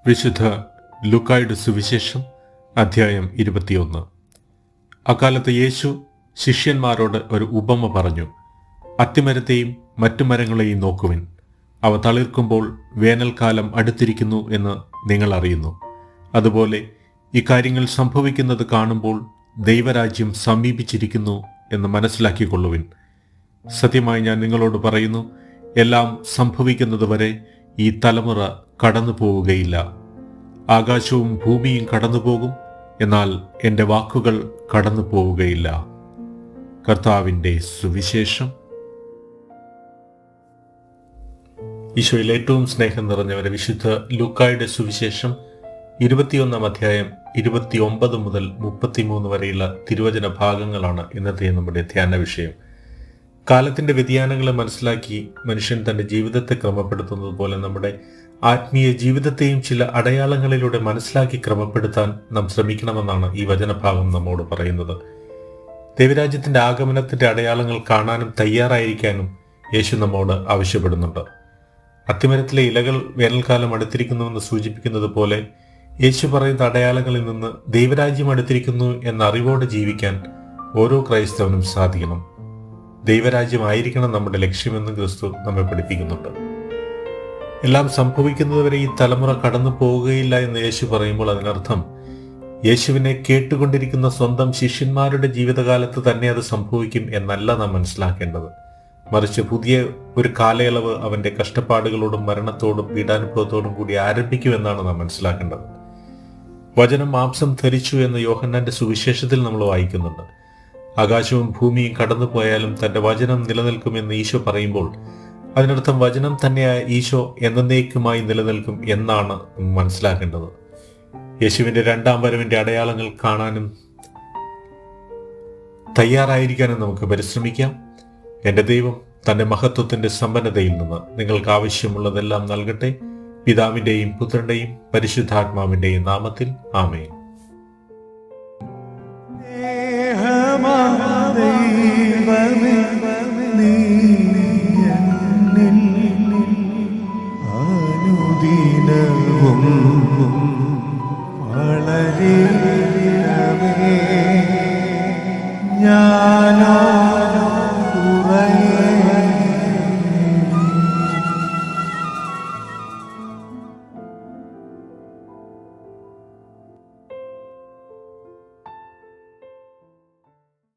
വിശുദ്ധ ലൂക്കായുടെ സുവിശേഷം അധ്യായം 21. അക്കാലത്ത് യേശു ശിഷ്യന്മാരോട് ഒരു ഉപമ പറഞ്ഞു. അത്തിമരത്തെയും മറ്റു മരങ്ങളെയും നോക്കുവിൻ. അവ തളിർക്കുമ്പോൾ വേനൽക്കാലം അടുത്തിരിക്കുന്നു എന്ന് നിങ്ങൾ അറിയുന്നു. അതുപോലെ ഈ കാര്യങ്ങൾ സംഭവിക്കുന്നത് കാണുമ്പോൾ ദൈവരാജ്യം സമീപിച്ചിരിക്കുന്നു എന്ന് മനസ്സിലാക്കിക്കൊള്ളുവിൻ. സത്യമായി ഞാൻ നിങ്ങളോട് പറയുന്നു, എല്ലാം സംഭവിക്കുന്നതുവരെ ഈ തലമുറ കടന്നു പോവുകയില്ല. ആകാശവും ഭൂമിയും കടന്നു പോകും, എന്നാൽ എൻ്റെ വാക്കുകൾ കടന്നു പോവുകയില്ല. കർത്താവിൻ്റെ സുവിശേഷം. ഈശോയിൽ ഏറ്റവും സ്നേഹം നിറഞ്ഞവരെ, വിശുദ്ധ ലൂക്കായുടെ സുവിശേഷം 21 അധ്യായം 29 മുതൽ 33 വരെയുള്ള തിരുവചന ഭാഗങ്ങളാണ് ഇന്നത്തെ നമ്മുടെ ധ്യാന വിഷയം. കാലത്തിന്റെ വ്യതിയാനങ്ങളെ മനസ്സിലാക്കി മനുഷ്യൻ തന്റെ ജീവിതത്തെ ക്രമപ്പെടുത്തുന്നത് പോലെ നമ്മുടെ ആത്മീയ ജീവിതത്തെയും ചില അടയാളങ്ങളിലൂടെ മനസ്സിലാക്കി ക്രമപ്പെടുത്താൻ നാം ശ്രമിക്കണമെന്നാണ് ഈ വചനഭാഗം നമ്മോട് പറയുന്നത്. ദൈവരാജ്യത്തിന്റെ ആഗമനത്തിന്റെ അടയാളങ്ങൾ കാണാനും തയ്യാറായിരിക്കാനും യേശു നമ്മോട് ആവശ്യപ്പെടുന്നുണ്ട്. അത്തിമരത്തിലെ ഇലകൾ വേനൽക്കാലം അടുത്തിരിക്കുന്നുവെന്ന് സൂചിപ്പിക്കുന്നത് പോലെ യേശു പറയുന്ന അടയാളങ്ങളിൽ നിന്ന് ദൈവരാജ്യം അടുത്തിരിക്കുന്നു എന്ന അറിവോടെ ജീവിക്കാൻ ഓരോ ക്രൈസ്തവനും സാധിക്കണം. ദൈവരാജ്യമായിരിക്കണം നമ്മുടെ ലക്ഷ്യമെന്ന് ക്രിസ്തു നമ്മെ പഠിപ്പിക്കുന്നുണ്ട്. എല്ലാം സംഭവിക്കുന്നതുവരെ ഈ തലമുറ കടന്നു പോവുകയില്ല എന്ന് യേശു പറയുമ്പോൾ അതിനർത്ഥം യേശുവിനെ കേട്ടുകൊണ്ടിരിക്കുന്ന സ്വന്തം ശിഷ്യന്മാരുടെ ജീവിതകാലത്ത് തന്നെ അത് സംഭവിക്കും എന്നല്ല നാം മനസ്സിലാക്കേണ്ടത്. മറിച്ച് പുതിയ ഒരു കാലയളവ് അവന്റെ കഷ്ടപ്പാടുകളോടും മരണത്തോടും പീഡാനുഭവത്തോടും കൂടി ആരംഭിക്കുമെന്നാണ് നാം മനസ്സിലാക്കേണ്ടത്. വചനം മാംസം ധരിച്ചു എന്ന് യോഹന്നാന്റെ സുവിശേഷത്തിൽ നമ്മൾ വായിക്കുന്നുണ്ട്. ആകാശവും ഭൂമിയും കടന്നു പോയാലും തന്റെ വചനം നിലനിൽക്കുമെന്ന് ഈശോ പറയുമ്പോൾ അതിനർത്ഥം വചനം തന്നെയായ ഈശോ എന്നേക്കുമായി നിലനിൽക്കും എന്നാണ് മനസ്സിലാക്കേണ്ടത്. യേശുവിന്റെ രണ്ടാം വരവിന്റെ അടയാളങ്ങൾ കാണാനും തയ്യാറായിരിക്കാനും നമുക്ക് പരിശ്രമിക്കാം. എൻ്റെ ദൈവം തന്റെ മഹത്വത്തിന്റെ സമ്പന്നതയിൽ നിന്ന് നിങ്ങൾക്ക് ആവശ്യമുള്ളതെല്ലാം നൽകട്ടെ. പിതാവിന്റെയും പുത്രന്റെയും പരിശുദ്ധാത്മാവിന്റെയും നാമത്തിൽ ആമേൻ.